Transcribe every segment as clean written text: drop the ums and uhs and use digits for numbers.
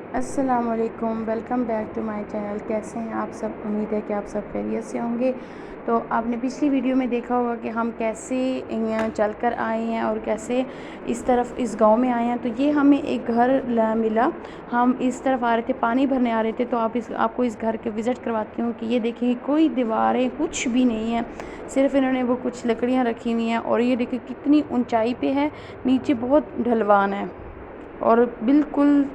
अस्सलामुअलैकुम, welcome back to my channel. कैसे हैं आप सब? उम्मीद है कि आप सब खैरियत से होंगे। तो आपने पिछली वीडियो में देखा होगा कि हम कैसे यहाँ चल कर आए हैं और कैसे इस तरफ इस गांव में आए हैं। तो ये हमें एक घर मिला, हम इस तरफ आ रहे थे, पानी भरने आ रहे थे। तो आपको इस घर के विज़िट करवाती हूँ कि ये देखिए कोई दीवारें कुछ भी नहीं है, सिर्फ इन्होंने वो कुछ लकड़ियाँ रखी हुई हैं। और ये देखिए कितनी ऊंचाई पे है, नीचे बहुत ढलवान है और बिल्कुल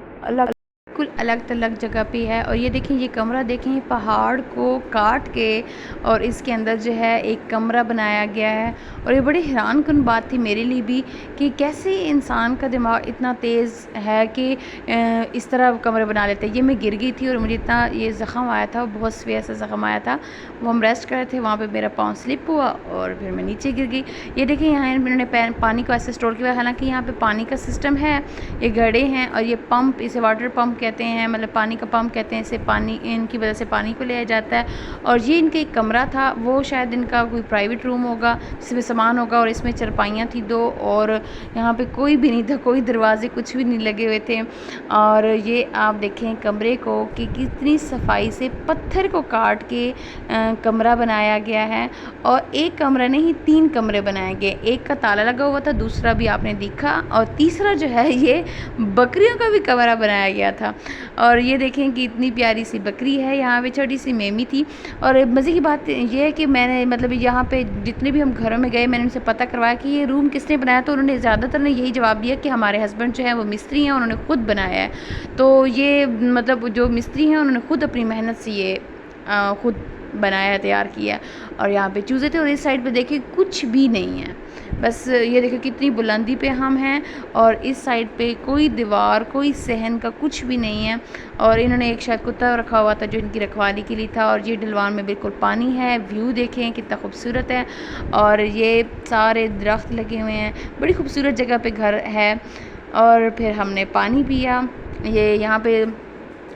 अलग थलग जगह पे है। और ये देखें, ये कमरा देखें, पहाड़ को काट के और इसके अंदर जो है एक कमरा बनाया गया है। और ये बड़ी हैरानकुन बात थी मेरे लिए भी कि कैसे इंसान का दिमाग इतना तेज़ है कि इस तरह कमरे बना लेते हैं। ये मैं गिर गई थी और मुझे इतना ये ज़ख़म आया था, बहुत सवेर से ज़ख़म आया था। वो हम रेस्ट कर रहे थे, वहाँ पर मेरा पाँव स्लिप हुआ और फिर मैं नीचे गिर गई। ये देखें, यहाँ इन्होंने पानी को ऐसे स्टोर किया, हालाँकि यहाँ पर पानी का सिस्टम है, ये गड्ढे हैं और ये पंप, इसे वाटर पंप कहते हैं, मतलब पानी का पंप कहते हैं। इसे पानी, इनकी वजह से पानी को लिया जाता है। और ये इनका एक कमरा था, वो शायद इनका कोई प्राइवेट रूम होगा जिसमें सामान होगा। और इसमें चारपाइयाँ थी 2 और यहाँ पे कोई भी नहीं था, कोई दरवाजे कुछ भी नहीं लगे हुए थे। और ये आप देखें कमरे को कि कितनी सफाई से पत्थर को काट के कमरा बनाया गया है। और एक कमरा नहीं, 3 कमरे बनाए गए। एक का ताला लगा हुआ था, दूसरा भी आपने देखा, और तीसरा जो है ये बकरियों का भी कमरा बनाया गया था। और ये देखें कि इतनी प्यारी सी बकरी है, यहाँ पे छोटी सी मेमी थी। और मज़े की बात ये है कि मैंने मतलब यहाँ पे जितने भी हम घरों में गए, मैंने उनसे पता करवाया कि ये रूम किसने बनाया। तो उन्होंने ज़्यादातर ने यही जवाब दिया कि हमारे हस्बैंड जो है वो मिस्त्री हैं, उन्होंने ख़ुद बनाया है। तो ये मतलब जो मिस्त्री हैं उन्होंने ख़ुद अपनी मेहनत से ये ख़ुद बनाया है, तैयार किया। और यहाँ पे चूज़े थे और इस साइड पे देखिए कुछ भी नहीं है, बस ये देखिए कितनी बुलंदी पे हम हैं। और इस साइड पे कोई दीवार, कोई सहन का कुछ भी नहीं है। और इन्होंने एक शायद कुत्ता रखा हुआ था जो इनकी रखवाली के लिए था। और ये ढलवान में बिल्कुल पानी है, व्यू देखें कितना खूबसूरत है। और ये सारे दरख्त लगे हुए हैं, बड़ी खूबसूरत जगह पे घर है। और फिर हमने पानी पिया। ये यहाँ पे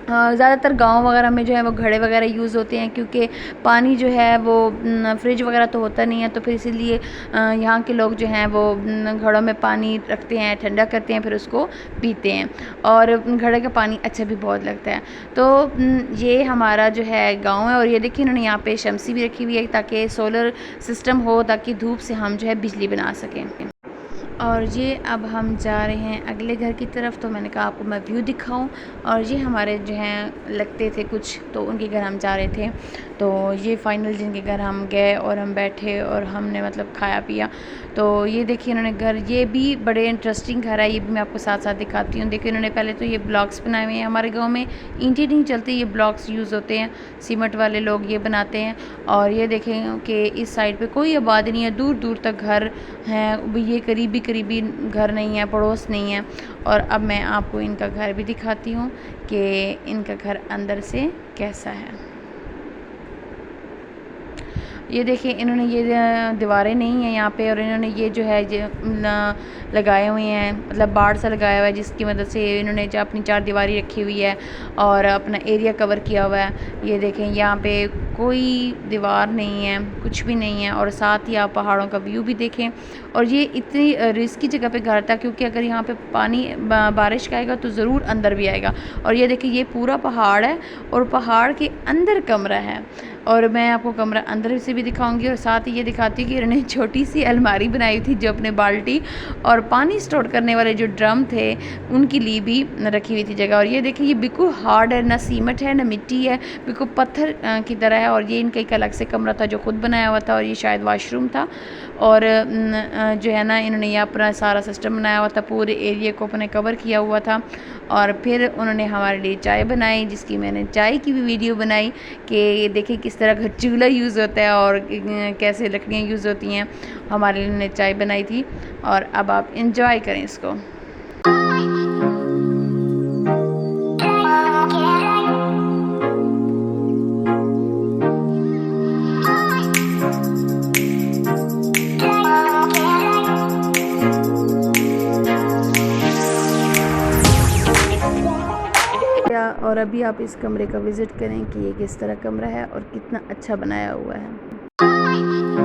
ज़्यादातर गांव वगैरह में जो है वो घड़े वगैरह यूज़ होते हैं, क्योंकि पानी जो है वो फ्रिज वगैरह तो होता नहीं है। तो फिर इसीलिए यहाँ के लोग जो हैं वो घड़ों में पानी रखते हैं, ठंडा करते हैं, फिर उसको पीते हैं। और घड़े का पानी अच्छा भी बहुत लगता है। तो ये हमारा जो है गांव है। और ये देखिए इन्होंने यहाँ पे शमसी भी रखी हुई है ताकि सोलर सिस्टम हो, ताकि धूप से हम जो है बिजली बना सकें। और ये अब हम जा रहे हैं अगले घर की तरफ। तो मैंने कहा आपको मैं व्यू दिखाऊं। और ये हमारे जो हैं लगते थे कुछ, तो उनके घर हम जा रहे थे। तो ये फ़ाइनल जिनके घर हम गए और हम बैठे और हमने मतलब खाया पिया। तो ये देखिए इन्होंने घर, ये भी बड़े इंटरेस्टिंग घर है, ये भी मैं आपको साथ साथ दिखाती हूँ। देखिए इन्होंने पहले तो ये ब्लॉक्स बनाए हुए हैं। हमारे गाँव में ईंटें नहीं चलती, ये ब्लॉक्स यूज़ होते हैं, सीमेंट वाले लोग ये बनाते हैं। और ये देखें कि इस साइड पर कोई आबादी नहीं है, दूर दूर तक घर हैं। ये करीबी घर नहीं है, पड़ोस नहीं है। और अब मैं आपको इनका घर भी दिखाती हूँ कि इनका घर अंदर से कैसा है। ये देखिए इन्होंने ये दीवारें नहीं हैं यहाँ पे, और इन्होंने ये जो है ये लगाए हुए हैं, मतलब बाड़ सा लगाया हुआ है, जिसकी मदद से इन्होंने जो अपनी 4 दीवारी रखी हुई है और अपना एरिया कवर किया हुआ है। ये देखें यहाँ पे कोई दीवार नहीं है, कुछ भी नहीं है। और साथ ही आप पहाड़ों का व्यू भी देखें। और ये इतनी रिस्की जगह पे घर था, क्योंकि अगर यहाँ पे पानी बारिश का आएगा तो ज़रूर अंदर भी आएगा। और ये देखिए ये पूरा पहाड़ है और पहाड़ के अंदर कमरा है। और मैं आपको कमरा अंदर से भी दिखाऊंगी और साथ ही ये दिखाती हूँ कि इन्होंने छोटी सी अलमारी बनाई थी जो अपने बाल्टी और पानी स्टोर करने वाले जो ड्रम थे उनके लिए भी रखी हुई थी जगह। और ये देखिए ये बिल्कुल हार्ड है, ना सीमेंट है ना मिट्टी है, बिल्कुल पत्थर की तरह है। और ये इनका एक अलग से कमरा था जो खुद बनाया हुआ था, और ये शायद वाशरूम था। और जो है ना इन्होंने यहाँ अपना सारा सिस्टम बनाया हुआ था, पूरे एरिया को अपने कवर किया हुआ था। और फिर उन्होंने हमारे लिए चाय बनाई, जिसकी मैंने चाय की भी वीडियो बनाई कि देखिए किस तरह का चूल्हा यूज़ होता है और कैसे लकड़ियाँ यूज़ होती हैं। हमारे लिए उन्होंने चाय बनाई थी। और अब आप इंजॉय करें इसको। और अभी आप इस कमरे का विज़िट करें कि ये किस तरह कमरा है और कितना अच्छा बनाया हुआ है।